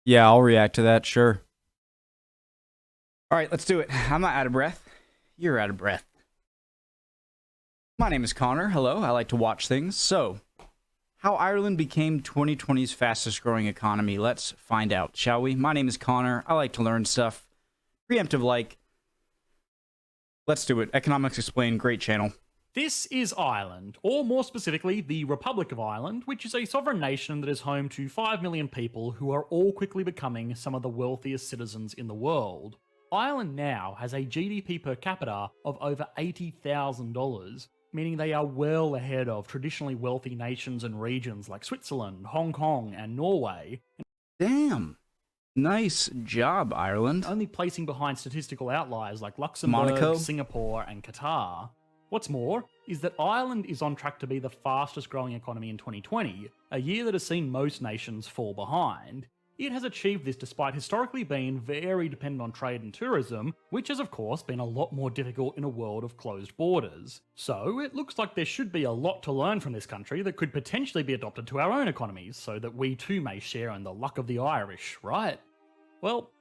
Yeah, I'll react to that, sure. All right, let's do it. I'm not out of breath. You're out of breath. My name is Connor. Hello, I like to watch things. So, how Ireland became 2020's fastest growing economy. Let's find out, shall we? My name is Connor. I like to learn stuff. Preemptive like. Let's do it. Economics Explained, great channel. This is Ireland, or more specifically, the Republic of Ireland, which is a sovereign nation that is home to 5 million people who are all quickly becoming some of the wealthiest citizens in the world. Ireland now has a GDP per capita of over $80,000, meaning they are well ahead of traditionally wealthy nations and regions like Switzerland, Hong Kong, and Norway. Damn. Nice job, Ireland. Only placing behind statistical outliers like Luxembourg, Monaco. Singapore, and Qatar. What's more is that Ireland is on track to be the fastest growing economy in 2020, a year that has seen most nations fall behind. It has achieved this despite historically being very dependent on trade and tourism, which has of course been a lot more difficult in a world of closed borders. So it looks like there should be a lot to learn from this country that could potentially be adopted to our own economies, so that we too may share in the luck of the Irish, right? Well,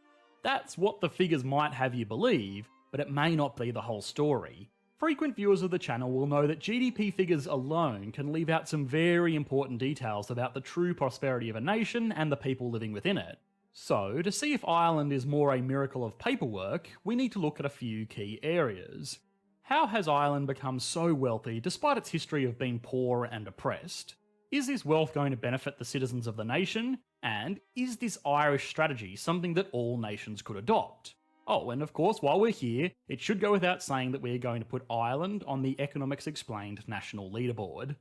that's what the figures might have you believe, but it may not be the whole story. Frequent viewers of the channel will know that GDP figures alone can leave out some very important details about the true prosperity of a nation and the people living within it. So, to see if Ireland is more a miracle of paperwork, we need to look at a few key areas. How has Ireland become so wealthy despite its history of being poor and oppressed? Is this wealth going to benefit the citizens of the nation? And is this Irish strategy something that all nations could adopt? Oh, and of course, while we're here, it should go without saying that we're going to put Ireland on the Economics Explained national leaderboard.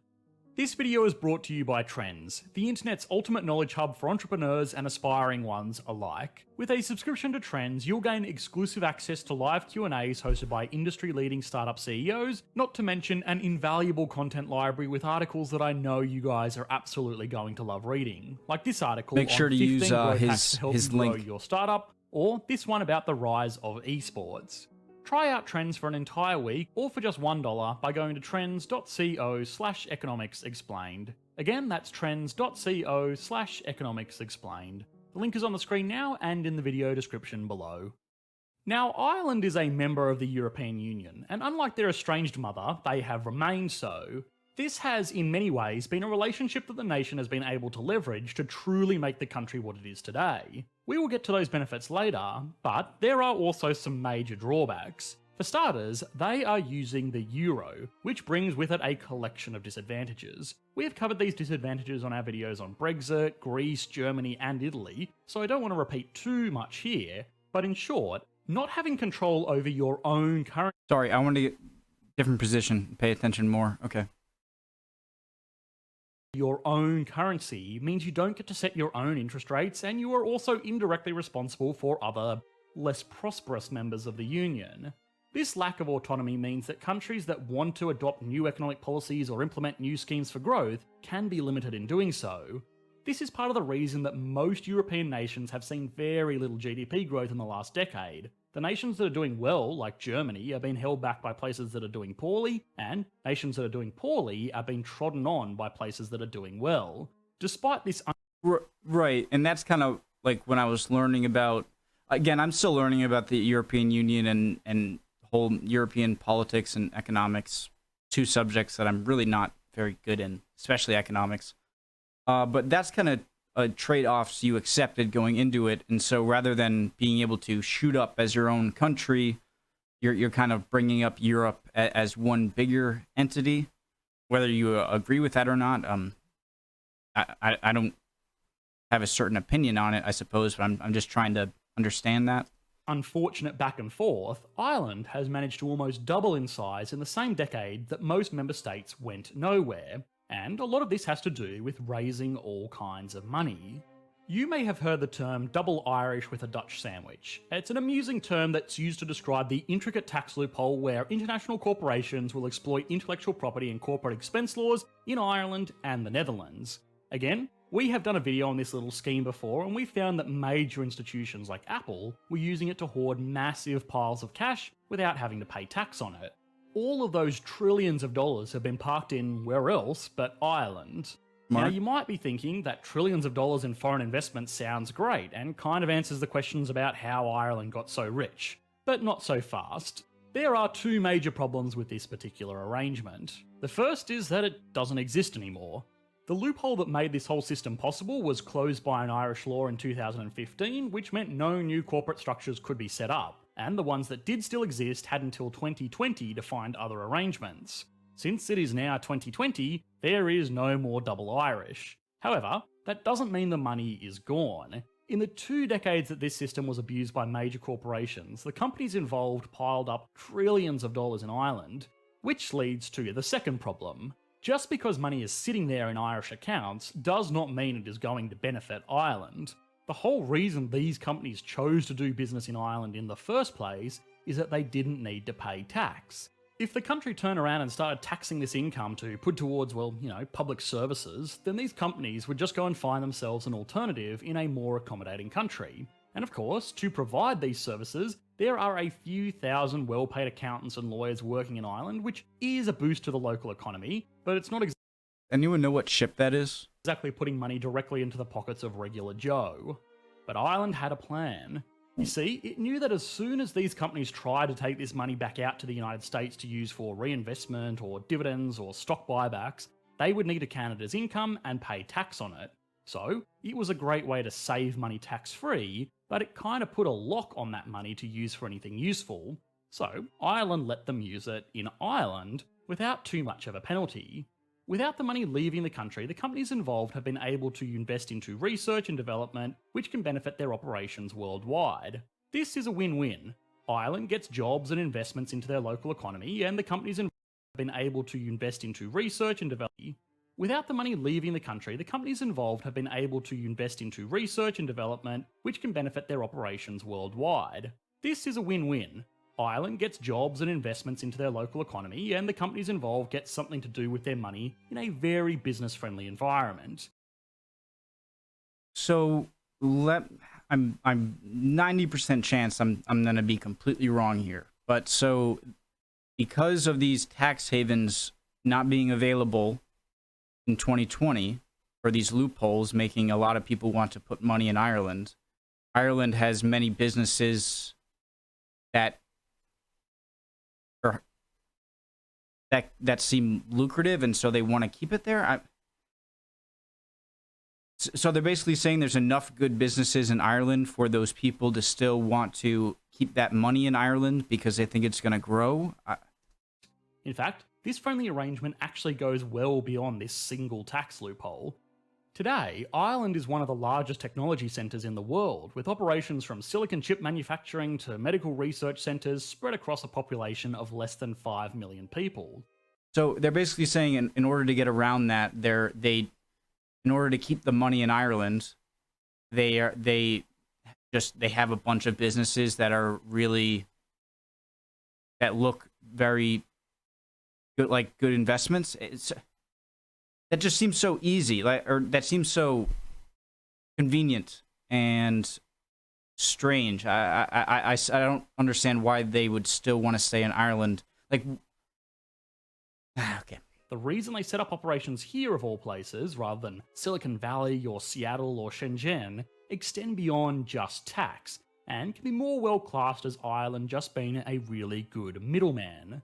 This video is brought to you by Trends, the internet's ultimate knowledge hub for entrepreneurs and aspiring ones alike. With a subscription to Trends, you'll gain exclusive access to live Q&As hosted by industry-leading startup CEOs, not to mention an invaluable content library with articles that I know you guys are absolutely going to love reading. Like this article Make sure on to 15 use growth hacks to help his you grow link. your startup, or this one about the rise of esports. Try out Trends for an entire week, or for just $1 by going to trends.co/economicsexplained. Again, that's trends.co/economicsexplained. The link is on the screen now and in the video description below. Now, Ireland is a member of the European Union, and unlike their estranged mother, they have remained so. This has, in many ways, been a relationship that the nation has been able to leverage to truly make the country what it is today. We will get to those benefits later, but there are also some major drawbacks. For starters, they are using the euro, which brings with it a collection of disadvantages. We have covered these disadvantages on our videos on Brexit, Greece, Germany, and Italy, so I don't want to repeat too much here, but in short, not having control over your own currency. Sorry, I want to get different position. Pay attention more. Okay. Your own currency means you don't get to set your own interest rates, and you are also indirectly responsible for other, less prosperous members of the Union. This lack of autonomy means that countries that want to adopt new economic policies or implement new schemes for growth can be limited in doing so. This is part of the reason that most European nations have seen very little GDP growth in the last decade. The nations that are doing well, like Germany, are being held back by places that are doing poorly, and nations that are doing poorly are being trodden on by places that are doing well. Despite this Right, and that's kind of like when I was learning about, again, I'm still learning about the European Union and whole European politics and economics, two subjects that I'm really not very good in, especially economics. But that's kind of trade-offs you accepted going into it, and so rather than being able to shoot up as your own country, you're kind of bringing up Europe as one bigger entity. Whether you agree with that or not, I don't have a certain opinion on it, I suppose, but I'm just trying to understand that. Unfortunate back and forth, Ireland has managed to almost double in size in the same decade that most member states went nowhere. And a lot of this has to do with raising all kinds of money. You may have heard the term double Irish with a Dutch sandwich. It's an amusing term that's used to describe the intricate tax loophole where international corporations will exploit intellectual property and corporate expense laws in Ireland and the Netherlands. Again, we have done a video on this little scheme before, and we found that major institutions like Apple were using it to hoard massive piles of cash without having to pay tax on it. All of those trillions of dollars have been parked in where else but Ireland. Now, Mark? you might be thinking that trillions of dollars in foreign investment sounds great and kind of answers the questions about how Ireland got so rich, but not so fast. There are two major problems with this particular arrangement. The first is that it doesn't exist anymore. The loophole that made this whole system possible was closed by an Irish law in 2015, which meant no new corporate structures could be set up, and the ones that did still exist had until 2020 to find other arrangements. Since it is now 2020, there is no more double Irish. However, that doesn't mean the money is gone. In the 2 decades that this system was abused by major corporations, the companies involved piled up trillions of dollars in Ireland, which leads to the second problem. Just because money is sitting there in Irish accounts does not mean it is going to benefit Ireland. The whole reason these companies chose to do business in Ireland in the first place is that they didn't need to pay tax. If the country turned around and started taxing this income to put towards, public services, then these companies would just go and find themselves an alternative in a more accommodating country. And of course, to provide these services, there are a few thousand well-paid accountants and lawyers working in Ireland, which is a boost to the local economy, but it's not Anyone know what ship that is? exactly putting money directly into the pockets of regular Joe. But Ireland had a plan. You see, it knew that as soon as these companies tried to take this money back out to the United States to use for reinvestment or dividends or stock buybacks, they would need to Canada's income and pay tax on it. So, it was a great way to save money tax-free, but it kind of put a lock on that money to use for anything useful. So, Ireland let them use it in Ireland without too much of a penalty. Without the money leaving the country, the companies involved have been able to invest into research and development, which can benefit their operations worldwide. This is a win-win. Ireland gets jobs and investments into their local economy, and the companies involved have been able to invest into research and development. Without the money leaving the country, the companies involved have been able to invest into research and development, which can benefit their operations worldwide. This is a win-win. Ireland gets jobs and investments into their local economy, and the companies involved get something to do with their money in a very business-friendly environment. So I'm 90% chance I'm going to be completely wrong here. But so because of these tax havens not being available in 2020, or these loopholes making a lot of people want to put money in Ireland, Ireland has many businesses that seem lucrative, and so they want to keep it there. So they're basically saying there's enough good businesses in Ireland for those people to still want to keep that money in Ireland because they think it's going to grow. In fact, this friendly arrangement actually goes well beyond this single tax loophole. Today, Ireland is one of the largest technology centres in the world, with operations from silicon chip manufacturing to medical research centres spread across a population of less than 5 million people. So they're basically saying in order to get around that, in order to keep the money in Ireland, they have a bunch of businesses that look very good, like good investments. That just seems so easy, that seems so convenient and strange. I don't understand why they would still want to stay in Ireland. Okay. The reason they set up operations here of all places, rather than Silicon Valley or Seattle or Shenzhen, extend beyond just tax, and can be more well classed as Ireland just being a really good middleman.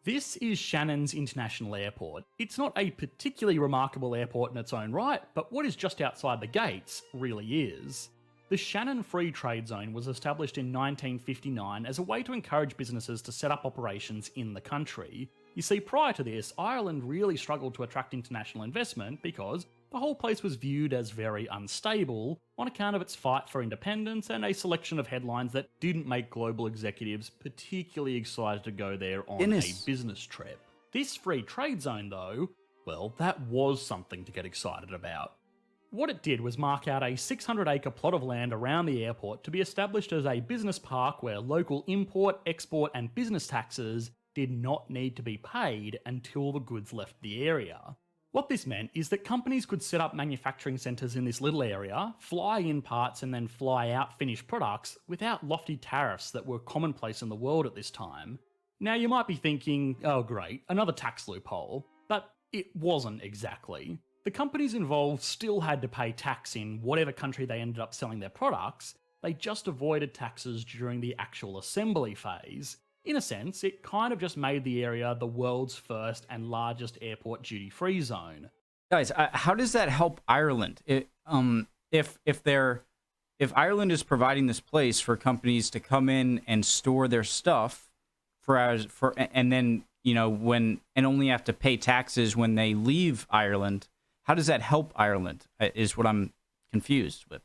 This is Shannon's International Airport. It's not a particularly remarkable airport in its own right, but what is just outside the gates really is. The Shannon Free Trade Zone was established in 1959 as a way to encourage businesses to set up operations in the country. You see, prior to this, Ireland really struggled to attract international investment because the whole place was viewed as very unstable on account of its fight for independence and a selection of headlines that didn't make global executives particularly excited to go there on a business trip. This free trade zone, though, well, that was something to get excited about. What it did was mark out a 600-acre plot of land around the airport to be established as a business park where local import, export and business taxes did not need to be paid until the goods left the area. What this meant is that companies could set up manufacturing centres in this little area, fly in parts and then fly out finished products without lofty tariffs that were commonplace in the world at this time. Now you might be thinking, oh great, another tax loophole, but it wasn't exactly. The companies involved still had to pay tax in whatever country they ended up selling their products, they just avoided taxes during the actual assembly phase. In a sense, it kind of just made the area the world's first and largest airport duty-free zone. Guys, how does that help Ireland? If Ireland is providing this place for companies to come in and store their stuff and then only have to pay taxes when they leave Ireland, how does that help Ireland? Is what I'm confused with.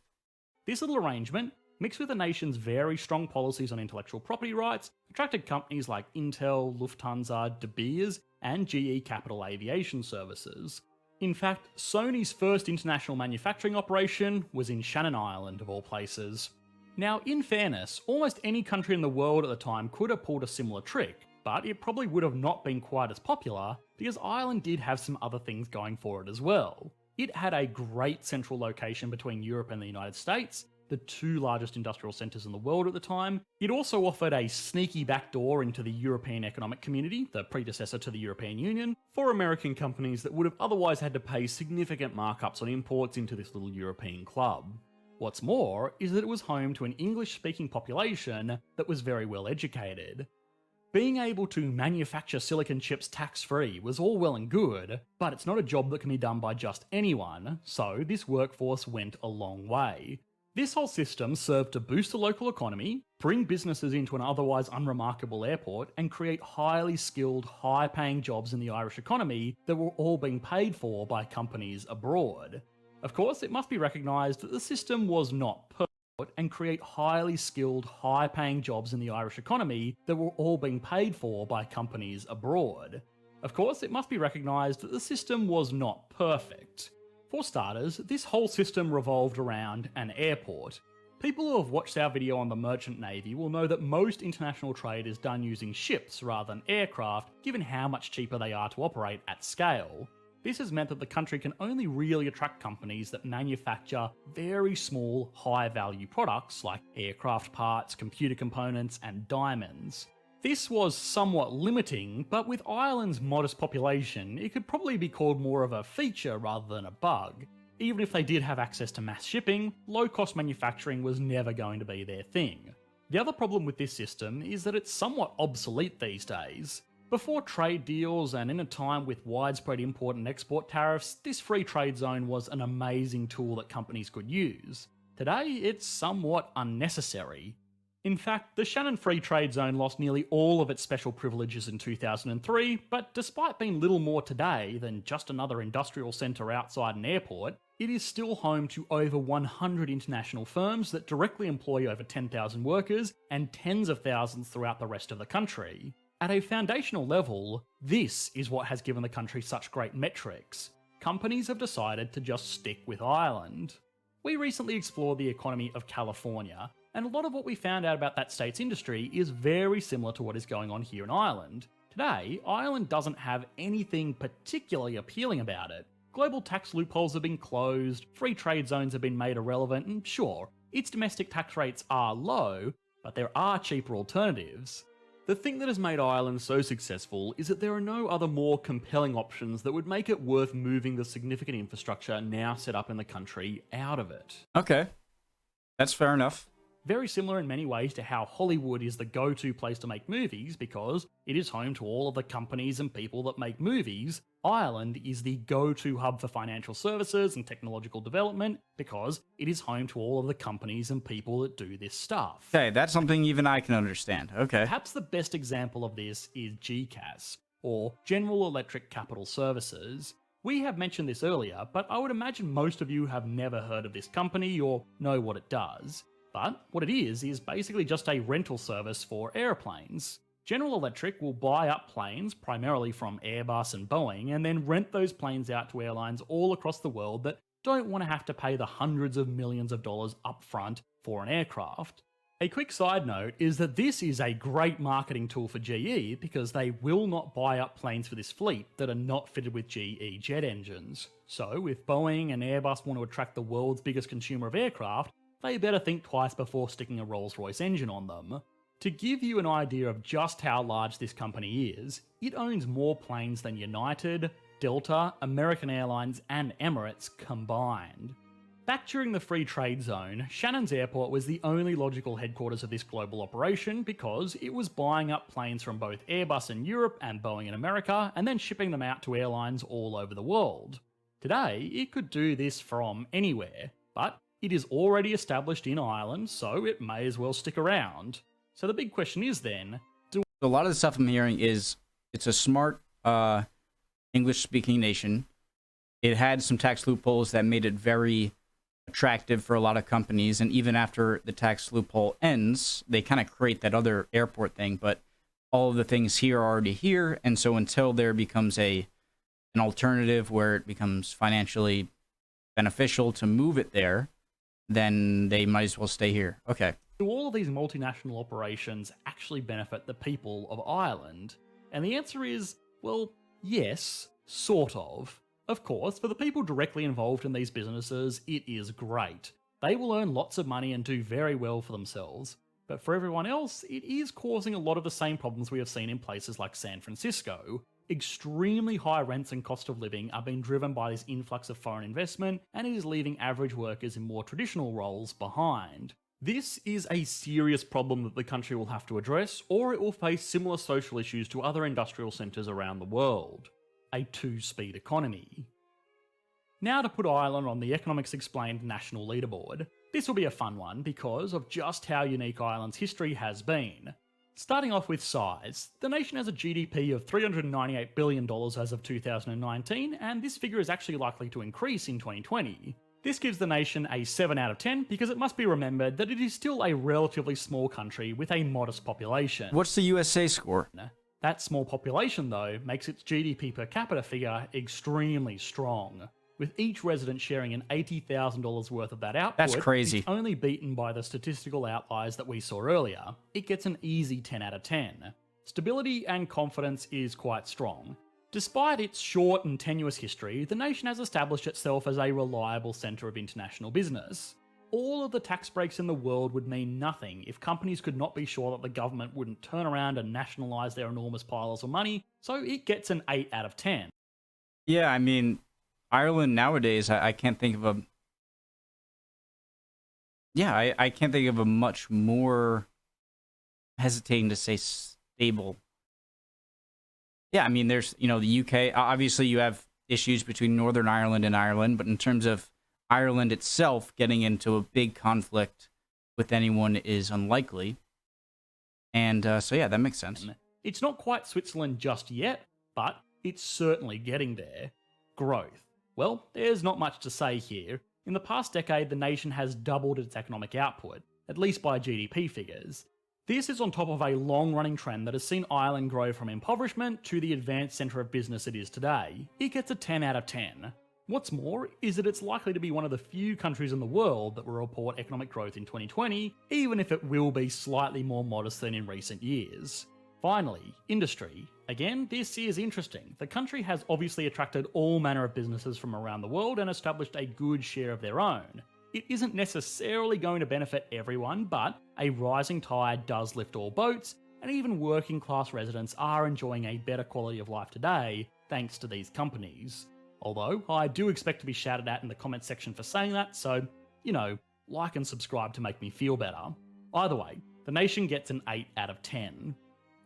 This little arrangement, mixed with the nation's very strong policies on intellectual property rights, attracted companies like Intel, Lufthansa, De Beers, and GE Capital Aviation Services. In fact, Sony's first international manufacturing operation was in Shannon Island, of all places. Now, in fairness, almost any country in the world at the time could have pulled a similar trick, but it probably would have not been quite as popular because Ireland did have some other things going for it as well. It had a great central location between Europe and the United States, the two largest industrial centres in the world at the time. It also offered a sneaky backdoor into the European Economic Community, the predecessor to the European Union, for American companies that would have otherwise had to pay significant markups on imports into this little European club. What's more is that it was home to an English-speaking population that was very well educated. Being able to manufacture silicon chips tax-free was all well and good, but it's not a job that can be done by just anyone, so this workforce went a long way. This whole system served to boost the local economy, bring businesses into an otherwise unremarkable airport, and create highly skilled, high-paying jobs in the Irish economy that were all being paid for by companies abroad. Of course, it must be recognised that the system was not perfect, and create highly skilled, high-paying jobs in the Irish economy that were all being paid for by companies abroad. Of course, it must be recognised that the system was not perfect. For starters, this whole system revolved around an airport. People who have watched our video on the Merchant Navy will know that most international trade is done using ships rather than aircraft, given how much cheaper they are to operate at scale. This has meant that the country can only really attract companies that manufacture very small, high-value products like aircraft parts, computer components, and diamonds. This was somewhat limiting, but with Ireland's modest population, it could probably be called more of a feature rather than a bug. Even if they did have access to mass shipping, low-cost manufacturing was never going to be their thing. The other problem with this system is that it's somewhat obsolete these days. Before trade deals and in a time with widespread import and export tariffs, this free trade zone was an amazing tool that companies could use. Today, it's somewhat unnecessary. In fact, the Shannon Free Trade Zone lost nearly all of its special privileges in 2003, but despite being little more today than just another industrial centre outside an airport, it is still home to over 100 international firms that directly employ over 10,000 workers and tens of thousands throughout the rest of the country. At a foundational level, this is what has given the country such great metrics. Companies have decided to just stick with Ireland. We recently explored the economy of California, and a lot of what we found out about that state's industry is very similar to what is going on here in Ireland. Today, Ireland doesn't have anything particularly appealing about it. Global tax loopholes have been closed, free trade zones have been made irrelevant, and sure, its domestic tax rates are low, but there are cheaper alternatives. The thing that has made Ireland so successful is that there are no other more compelling options that would make it worth moving the significant infrastructure now set up in the country out of it. Okay, that's fair enough. Very similar in many ways to how Hollywood is the go-to place to make movies because it is home to all of the companies and people that make movies. Ireland is the go-to hub for financial services and technological development because it is home to all of the companies and people that do this stuff. Okay, that's something even I can understand. Okay. Perhaps the best example of this is GCAS, or General Electric Capital Services. We have mentioned this earlier, but I would imagine most of you have never heard of this company or know what it does. But what it is basically just a rental service for airplanes. General Electric will buy up planes, primarily from Airbus and Boeing, and then rent those planes out to airlines all across the world that don't want to have to pay the hundreds of millions of dollars upfront for an aircraft. A quick side note is that this is a great marketing tool for GE because they will not buy up planes for this fleet that are not fitted with GE jet engines. So if Boeing and Airbus want to attract the world's biggest consumer of aircraft, they better think twice before sticking a Rolls-Royce engine on them. To give you an idea of just how large this company is, it owns more planes than United, Delta, American Airlines, and Emirates combined. Back during the Free Trade Zone, Shannon's airport was the only logical headquarters of this global operation because it was buying up planes from both Airbus in Europe and Boeing in America and then shipping them out to airlines all over the world. Today, it could do this from anywhere, but it is already established in Ireland, so it may as well stick around. So the big question is then, a lot of the stuff I'm hearing is it's a smart English-speaking nation. It had some tax loopholes that made it very attractive for a lot of companies, and even after the tax loophole ends, they kind of create that other airport thing, but all of the things here are already here, and so until there becomes an alternative where it becomes financially beneficial to move it there, then they might as well stay here. Okay. Do all of these multinational operations actually benefit the people of Ireland? And the answer is, well, yes, sort of. Of course, for the people directly involved in these businesses, it is great. They will earn lots of money and do very well for themselves. But for everyone else, it is causing a lot of the same problems we have seen in places like San Francisco. Extremely high rents and cost of living are being driven by this influx of foreign investment, and it is leaving average workers in more traditional roles behind. This is a serious problem that the country will have to address, or it will face similar social issues to other industrial centres around the world. A two-speed economy. Now to put Ireland on the Economics Explained national leaderboard. This will be a fun one because of just how unique Ireland's history has been. Starting off with size, the nation has a GDP of $398 billion as of 2019, and this figure is actually likely to increase in 2020. This gives the nation a 7 out of 10 because it must be remembered that it is still a relatively small country with a modest population. What's the USA score? That small population, though, makes its GDP per capita figure extremely strong, with each resident sharing an $80,000 worth of that output. That's crazy. It's only beaten by the statistical outliers that we saw earlier. It gets an easy 10 out of 10. Stability and confidence is quite strong. Despite its short and tenuous history, the nation has established itself as a reliable centre of international business. All of the tax breaks in the world would mean nothing if companies could not be sure that the government wouldn't turn around and nationalise their enormous piles of money, so it gets an 8 out of 10. Yeah, I mean, Ireland nowadays, I can't think of a... Yeah, I can't think of a much more hesitating to say stable. Yeah, I mean, there's, the UK, obviously you have issues between Northern Ireland and Ireland, but in terms of Ireland itself getting into a big conflict with anyone is unlikely. And so, yeah, that makes sense. It's not quite Switzerland just yet, but it's certainly getting there. Growth. Well, there's not much to say here. In the past decade, the nation has doubled its economic output, at least by GDP figures. This is on top of a long-running trend that has seen Ireland grow from impoverishment to the advanced centre of business it is today. It gets a 10 out of 10. What's more is that it's likely to be one of the few countries in the world that will report economic growth in 2020, even if it will be slightly more modest than in recent years. Finally, industry. Again, this is interesting. The country has obviously attracted all manner of businesses from around the world and established a good share of their own. It isn't necessarily going to benefit everyone, but a rising tide does lift all boats, and even working class residents are enjoying a better quality of life today thanks to these companies. Although, I do expect to be shouted at in the comments section for saying that, so, like and subscribe to make me feel better. Either way, the nation gets an 8 out of 10.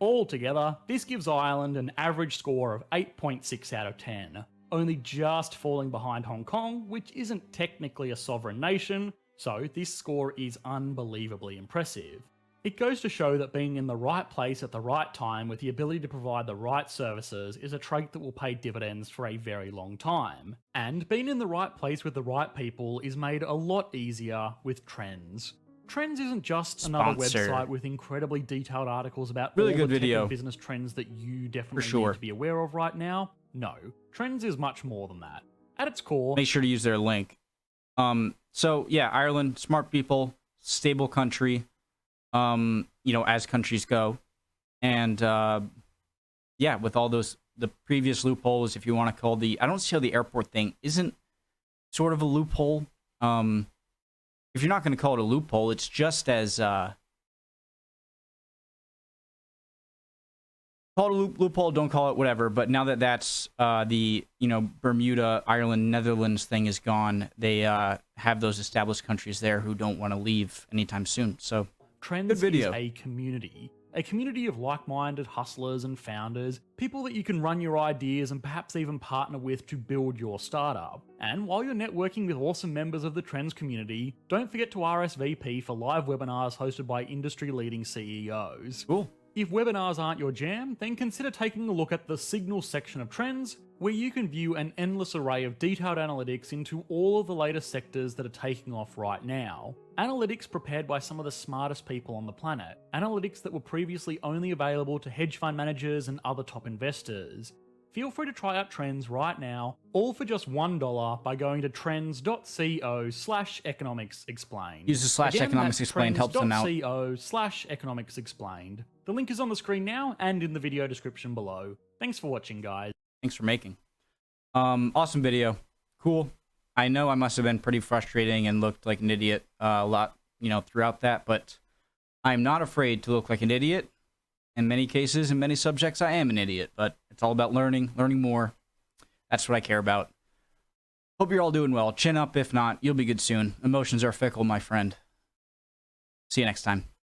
Altogether, this gives Ireland an average score of 8.6 out of 10, only just falling behind Hong Kong, which isn't technically a sovereign nation, so this score is unbelievably impressive. It goes to show that being in the right place at the right time with the ability to provide the right services is a trait that will pay dividends for a very long time. And being in the right place with the right people is made a lot easier with Trends. Trends isn't just another website with incredibly detailed articles about really all good the tech video. and business trends that you definitely For sure. need to be aware of right now. No, Trends is much more than that. At its core, Make sure to use their link. So yeah, Ireland, smart people, stable country, as countries go. And yeah, with all the previous loopholes, if you want to call I don't see how the airport thing isn't sort of a loophole. If you're not going to call it a loophole, it's just as Call it a loophole, don't call it whatever. But now that that's the Bermuda, Ireland, Netherlands thing is gone, they have those established countries there who don't want to leave anytime soon. So Trends good video. is a community of like-minded hustlers and founders, people that you can run your ideas and perhaps even partner with to build your startup. And while you're networking with awesome members of the Trends community, don't forget to RSVP for live webinars hosted by industry-leading CEOs. Cool. If webinars aren't your jam, then consider taking a look at the Signal section of Trends, where you can view an endless array of detailed analytics into all of the latest sectors that are taking off right now. Analytics prepared by some of the smartest people on the planet. Analytics that were previously only available to hedge fund managers and other top investors. Feel free to try out Trends right now, all for just $1 by going to trends.co/economics explained. Use the /economics explained, helps them out. trends.co/economics explained. The link is on the screen now and in the video description below. Thanks for watching, guys. Thanks for making. Awesome video. Cool. I know I must have been pretty frustrating and looked like an idiot a lot, throughout that, but I'm not afraid to look like an idiot. In many cases, in many subjects, I am an idiot, but it's all about learning more. That's what I care about. Hope you're all doing well. Chin up. If not, you'll be good soon. Emotions are fickle, my friend. See you next time.